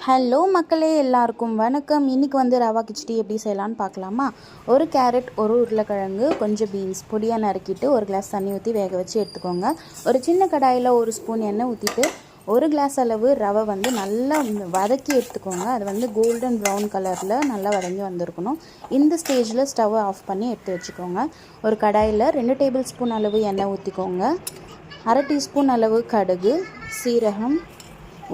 Hello மக்களே, எல்லாருக்கும் வணக்கம். இன்றைக்கி வந்து ரவா கிச்சடி எப்படி செய்யலான்னு பார்க்கலாமா? ஒரு கேரட், ஒரு உருளைக்கிழங்கு, கொஞ்சம் பீன்ஸ் பொடியாக நறுக்கிட்டு ஒரு கிளாஸ் தண்ணி ஊற்றி வேக வச்சு எடுத்துக்கோங்க. ஒரு சின்ன கடாயில் ஒரு ஸ்பூன் எண்ணெய் ஊற்றிட்டு ஒரு கிளாஸ் அளவு ரவை வந்து நல்லா வதக்கி எடுத்துக்கோங்க. அது வந்து கோல்டன் ப்ரௌன் கலரில் நல்லா வதங்கி வந்திருக்கணும். இந்த ஸ்டேஜில் ஸ்டவ்வை ஆஃப் பண்ணி எடுத்து வச்சுக்கோங்க. ஒரு கடாயில் 2 டேபிள் ஸ்பூன் அளவு எண்ணெய் ஊற்றிக்கோங்க. அரை டீஸ்பூன் அளவு கடுகு, சீரகம்,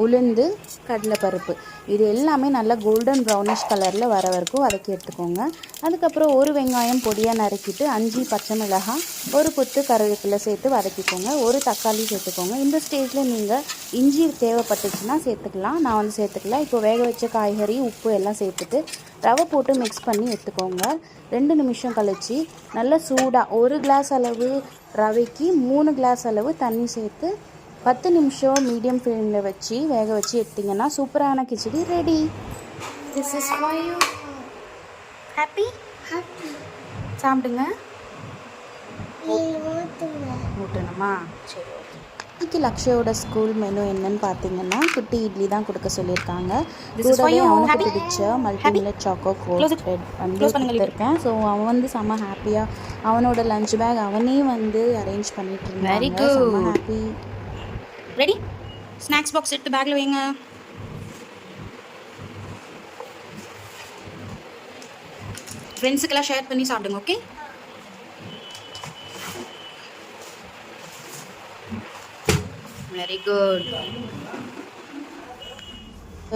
உளுந்து, கடலைப்பருப்பு இது எல்லாமே நல்லா கோல்டன் ப்ரௌனிஷ் கலரில் வர வரைக்கும் வதக்கி எடுத்துக்கோங்க. அதுக்கப்புறம் ஒரு வெங்காயம் பொடியாக நறுக்கிட்டு 5 பச்சை மிளகாய், ஒரு கொத்து கருவேப்பிலை சேர்த்து வதக்கிக்கோங்க. ஒரு தக்காளி சேர்த்துக்கோங்க. இந்த ஸ்டேஜில் நீங்கள் இஞ்சி தேவைப்பட்டுச்சுன்னா சேர்த்துக்கலாம். நான் வந்து சேர்த்துக்கல. இப்போ வேக வச்ச காய்கறி, உப்பு எல்லாம் சேர்த்துட்டு ரவை போட்டு மிக்ஸ் பண்ணி எடுத்துக்கோங்க. 2 நிமிஷம் கழித்து நல்லா சூடாக 1 கிளாஸ் அளவு ரவைக்கு 3 கிளாஸ் அளவு தண்ணி சேர்த்து 10 நிமிஷம் மீடியம் ஃப்ளேமில் வச்சு வேக வச்சு எடுத்திங்கன்னா சூப்பரான khichdi ready. This is for you. Happy சாப்பிடுங்க. ஊட்டணுமா? சரி, ஓகே. இன்னைக்கு லக்ஷயோட ஸ்கூல் மெனு என்னன்னு பார்த்தீங்கன்னா குட்டி இட்லி தான் கொடுக்க சொல்லியிருக்காங்க. கூடவே அவனுக்கு பிடிச்ச மல்டிமில்லட் சாக்கோ கோல்ட் ஸ்ப்ரெட் வந்து கொடுத்துருக்கேன். ஸோ அவன் வந்து செம்ம ஹாப்பியாக அவனோட லஞ்ச் பேக் அவனே வந்து அரேஞ்ச் பண்ணிட்டு இருந்தாங்க. செம்ம ஹாப்பி. ரெடி? ஸ்நாக்ஸ் பாக்ஸ் எடுத்து பேக்கில் வைங்க. ஃப்ரெண்ட்ஸுக்கெல்லாம் ஷேர் பண்ணி சாப்பிடுங்க. Okay, very good.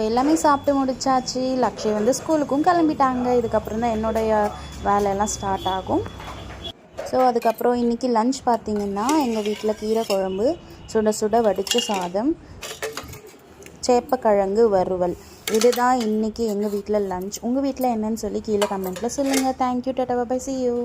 எல்லாமே சாப்பிட்டு முடிச்சாச்சு. லக்ஷய் வந்து ஸ்கூலுக்கும் கிளம்பிட்டாங்க. இதுக்கப்புறம் தான் என்னுடைய வேலையெல்லாம் ஸ்டார்ட் ஆகும். ஸோ அதுக்கப்புறம் இன்றைக்கி லஞ்ச் பார்த்திங்கன்னா எங்கள் வீட்டில் கீரை குழம்பு, சுட சுட வடித்த சாதம், சேப்பக்கிழங்கு வறுவல். இதுதான் இன்றைக்கி எங்கள் வீட்டில் லஞ்ச். உங்கள் வீட்டில் என்னன்னு சொல்லி கீழே கமெண்ட்டில் சொல்லுங்கள். Thank you. Tata, bye, see you.